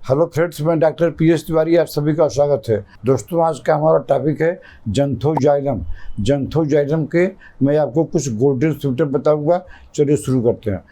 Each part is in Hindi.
हेलो फ्रेंड्स, मैं डॉक्टर पीएस तिवारी, आप सभी का स्वागत है। दोस्तों, आज का हमारा टॉपिक है जंथोजाइलम। जंथोजाइलम के मैं आपको कुछ गोल्डन सिम्टम बताऊंगा। चलिए शुरू करते हैं।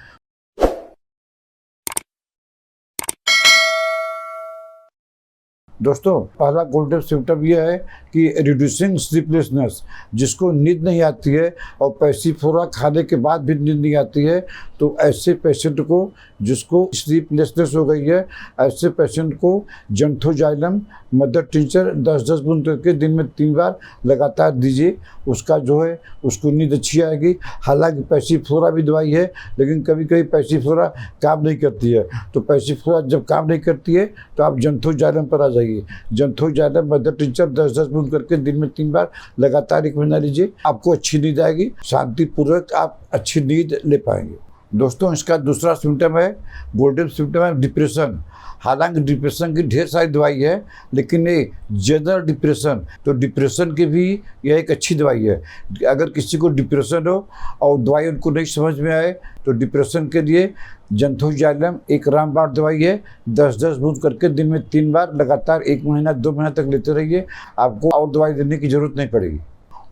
दोस्तों, पहला गोल्डन सिम्टम यह है कि रिड्यूसिंग स्लीपलेसनेस, जिसको नींद नहीं आती है और पैसिफोरा खाने के बाद भी नींद नहीं आती है, तो ऐसे पेशेंट को, जिसको स्लीपलेसनेस हो गई है, ऐसे पेशेंट को जंथोजाइलम मदर टिंचर 10-10 बूंद करके दिन में 3 बार लगातार दीजिए। उसका जो है उसको नींद अच्छी आएगी। हालांकि पैसिफोरा भी दवाई है, लेकिन कभी कभी पैसिफोरा काम नहीं करती है, तो पैसिफोरा जब काम नहीं करती है तो आप जंथोजाइलम पर आ जाइए। जंथोजाइलम मदर टिंचर 10-10 बूंद करके दिन में 3 बार लगातार 1 महीना लीजिए। आपको अच्छी नींद आएगी, शांतिपूर्वक आप अच्छी नींद ले पाएंगे। दोस्तों, इसका दूसरा सिम्टम है, गोल्डन सिम्टम है डिप्रेशन। हालांकि डिप्रेशन की ढेर सारी दवाई है, लेकिन ये जनरल डिप्रेशन, तो डिप्रेशन की भी यह एक अच्छी दवाई है। अगर किसी को डिप्रेशन हो और दवाई उनको नहीं समझ में आए, तो डिप्रेशन के लिए जंथोजाइलम एक रामबाण दवाई है। 10-10 बूंद करके दिन में 3 बार लगातार 1 महीना 2 महीना तक लेते रहिए। आपको और दवाई देने की ज़रूरत नहीं पड़ेगी।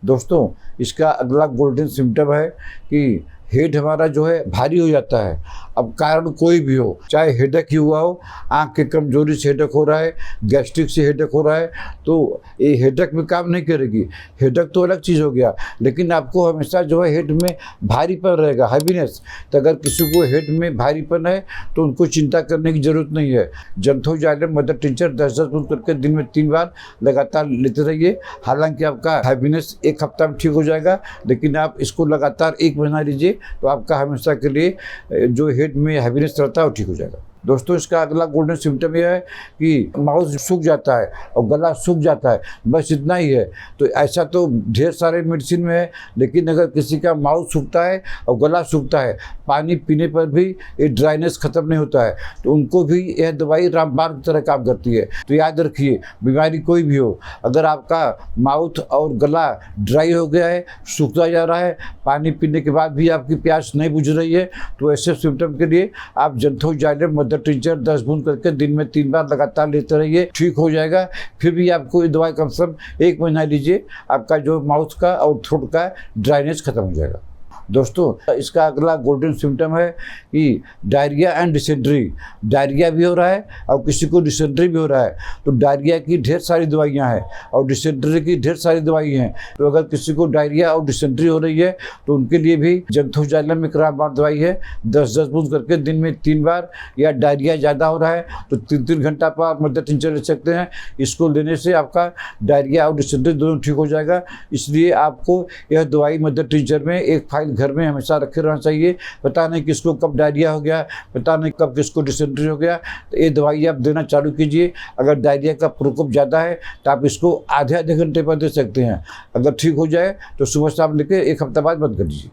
दोस्तों, इसका अगला गोल्डन सिम्टम है कि हेड हमारा जो है भारी हो जाता है। अब कारण कोई भी हो, चाहे हेडेक ही हुआ हो, आँख की कमजोरी से हेडेक हो रहा है, गैस्ट्रिक से हेडेक हो रहा है, तो ये हेडेक में काम नहीं करेगी। हेडेक तो अलग चीज़ हो गया, लेकिन आपको हमेशा जो है हेड में भारीपन रहेगा, हैवीनेस। तो अगर किसी को हेड में भारीपन है तो उनको चिंता करने की ज़रूरत नहीं है। जंथोजाइलम मदर टिंचर 10-10 बूंद करके दिन में 3 बार लगातार लेते रहिए। हालांकि आपका हैवीनेस 1 हफ्ता में ठीक हो जाएगा, लेकिन आप इसको लगातार 1 महीना लीजिए, तो आपका हमेशा के लिए जो हेड में हैवीनेस रहता है वो ठीक हो जाएगा। दोस्तों, इसका अगला गोल्डन सिम्टम यह है कि माउथ सूख जाता है और गला सूख जाता है, बस इतना ही है। तो ऐसा तो ढेर सारे मेडिसिन में है, लेकिन अगर किसी का माउथ सूखता है और गला सूखता है, पानी पीने पर भी ये ड्राइनेस ख़त्म नहीं होता है, तो उनको भी यह दवाई रामबाण की तरह काम करती है। तो याद रखिए, बीमारी कोई भी हो, अगर आपका माउथ और गला ड्राई हो गया है, सूखता जा रहा है, पानी पीने के बाद भी आपकी प्यास नहीं बुझ रही है, तो ऐसे सिम्टम के लिए आप जंथोजाइलम मदर टिंचर 10 बूंद करके दिन में 3 बार लगातार लेते रहिए, ठीक हो जाएगा। फिर भी आपको ये दवाई कम से कम 1 महीना लीजिए, आपका जो माउथ का और थ्रोट का ड्राइनेस खत्म हो जाएगा। दोस्तों, इसका अगला गोल्डन सिम्टम है कि डायरिया एंड डिसेंट्री। डायरिया भी हो रहा है और किसी को डिसेंट्री भी हो रहा है, तो डायरिया की ढेर सारी दवाइयाँ हैं और डिसेंट्री की ढेर सारी दवाई हैं। तो अगर किसी को डायरिया और डिसेंट्री हो रही है, तो उनके लिए भी जंथोजाइलम एक रामबाण दवाई है। 10-10 बूंद करके दिन में 3 बार, या डायरिया ज़्यादा हो रहा है तो 3-3 घंटा पर आप मदर टिंचर ले सकते हैं। इसको लेने से आपका डायरिया और डिसेंट्री दोनों ठीक हो जाएगा। इसलिए आपको यह दवाई मदर टिंचर में एक फाइल घर में हमेशा रखे रहना चाहिए। पता नहीं किसको कब डायरिया हो गया, पता नहीं कब किसको डिसेंट्री हो गया, तो ये दवाई आप देना चालू कीजिए। अगर डायरिया का प्रकोप ज़्यादा है तो आप इसको आधे घंटे पर दे सकते हैं। अगर ठीक हो जाए तो सुबह शाम लेके 1 हफ्ता बाद बंद कर दीजिए।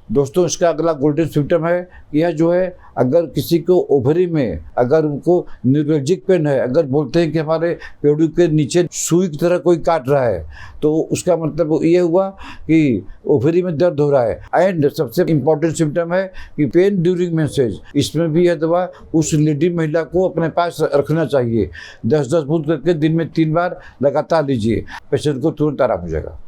दोस्तों, इसका अगला गोल्डन सिम्टम है, यह जो है, अगर किसी को ओवरी में, अगर उनको न्यूरोलजिक पेन है, अगर बोलते हैं कि हमारे पेड़ू के नीचे सुई की तरह कोई काट रहा है, तो उसका मतलब ये हुआ कि ओवरी में दर्द हो रहा है। एंड सबसे इम्पॉर्टेंट सिम्टम है कि पेन ड्यूरिंग मेंसेज। इसमें भी यह दवा उस लेडी महिला को अपने पास रखना चाहिए। 10-10 बूंद करके दिन में 3 बार लगातार लीजिए, पेशेंट को तुरंत आराम हो जाएगा।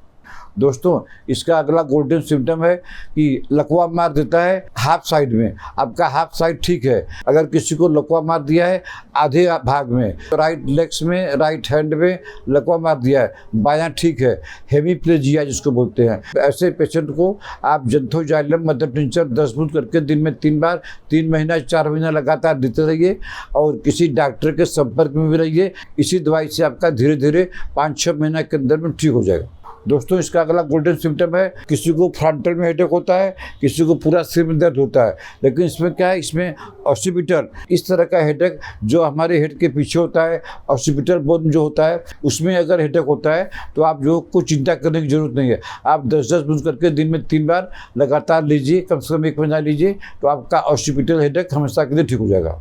दोस्तों, इसका अगला गोल्डन सिम्टम है कि लकवा मार देता है हाफ साइड में। आपका हाफ साइड ठीक है, अगर किसी को लकवा मार दिया है आधे भाग में, राइट लेग्स में, राइट हैंड में लकवा मार दिया है, बायां ठीक है, हेमीप्लेजिया जिसको बोलते हैं, ऐसे पेशेंट को आप जंथोजाइलम मदर टिंचर 10 बूंद करके दिन में 3 बार 3 महीना 4 महीना लगातार देते रहिए और किसी डॉक्टर के संपर्क में भी रहिए। इसी दवाई से आपका धीरे धीरे 5-6 महीना के अंदर में ठीक हो जाएगा। दोस्तों, इसका अगला गोल्डन सिम्टम है, किसी को फ्रंटल में हेडेक होता है, किसी को पूरा सिर में दर्द होता है, लेकिन इसमें क्या है, इसमें ऑक्सीपिटल, इस तरह का हेडेक जो हमारे हेड के पीछे होता है, ऑक्सीपिटल बोन जो होता है, उसमें अगर हेडेक होता है तो आप जो को चिंता करने की जरूरत नहीं है। आप 10-10 बूंद करके दिन में 3 बार लगातार लीजिए, कम से कम 1 महीना लीजिए, तो आपका ऑक्सीपिटल हेडेक हमेशा के लिए ठीक हो जाएगा।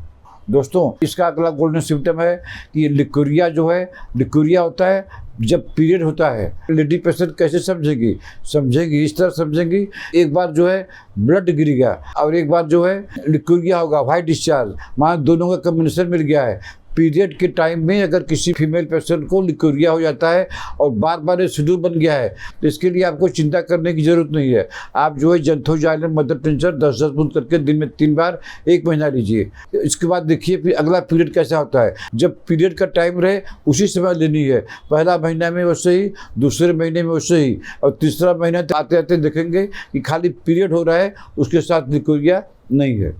दोस्तों, इसका अगला गोल्डन सिम्टम है कि लिकोरिया जो है, लिकोरिया होता है जब पीरियड होता है। लेडी पेशेंट कैसे समझेगी इस तरह समझेंगी, एक बार जो है ब्लड गिर गया और एक बार जो है लिक्विरिया होगा, वाइट डिस्चार्ज, वहाँ दोनों का कम्बिनेशन मिल गया है, पीरियड के टाइम में अगर किसी फीमेल पेशेंट को लिकोरिया हो जाता है और बार बार ये शेड्यूल बन गया है, तो इसके लिए आपको चिंता करने की ज़रूरत नहीं है। आप जो है ज़ैंथोज़ाइलम मदर टिंचर 10-10 बूंद करके दिन में 3 बार 1 महीना लीजिए। इसके बाद देखिए फिर अगला पीरियड कैसा होता है। जब पीरियड का टाइम रहे उसी समय लेनी है। पहला महीना में वैसे ही, दूसरे महीने में वैसे ही, और तीसरा महीना आते आते देखेंगे कि खाली पीरियड हो रहा है, उसके साथ लिकोरिया नहीं है।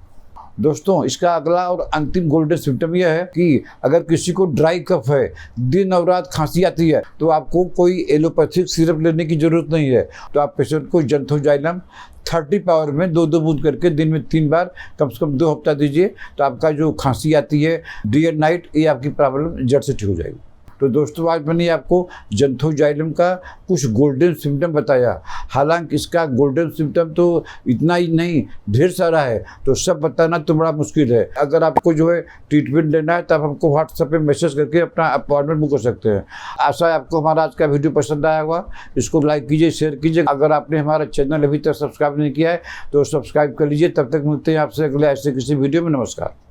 दोस्तों, इसका अगला और अंतिम गोल्डन सिम्टम यह है कि अगर किसी को ड्राई कफ है, दिन और रात खांसी आती है, तो आपको कोई एलोपैथिक सिरप लेने की ज़रूरत नहीं है। तो आप पेशेंट को ज़ैंथोज़ाइलम 30 पावर में 2-2 बूंद करके दिन में 3 बार कम से कम 2 हफ्ता दीजिए। तो आपका जो खांसी आती है डे एंड नाइट, ये आपकी प्रॉब्लम जड़ से ठीक हो जाएगी। तो दोस्तों, आज मैंने आपको ज़ैंथोज़ाइलम का कुछ गोल्डन सिम्टम बताया। हालांकि इसका गोल्डन सिम्टम तो इतना ही नहीं, ढेर सारा है, तो सब बताना तो बड़ा मुश्किल है। अगर आपको जो है ट्रीटमेंट लेना है, तो आप हमको व्हाट्सएप पे मैसेज करके अपना अपॉइंटमेंट बुक कर सकते हैं। आशा है आपको हमारा आज का वीडियो पसंद आया होगा। इसको लाइक कीजिए, शेयर कीजिए। अगर आपने हमारा चैनल अभी तक सब्सक्राइब नहीं किया है तो सब्सक्राइब कर लीजिए। तब तक मिलते हैं आपसे अगले ऐसे किसी वीडियो में। नमस्कार।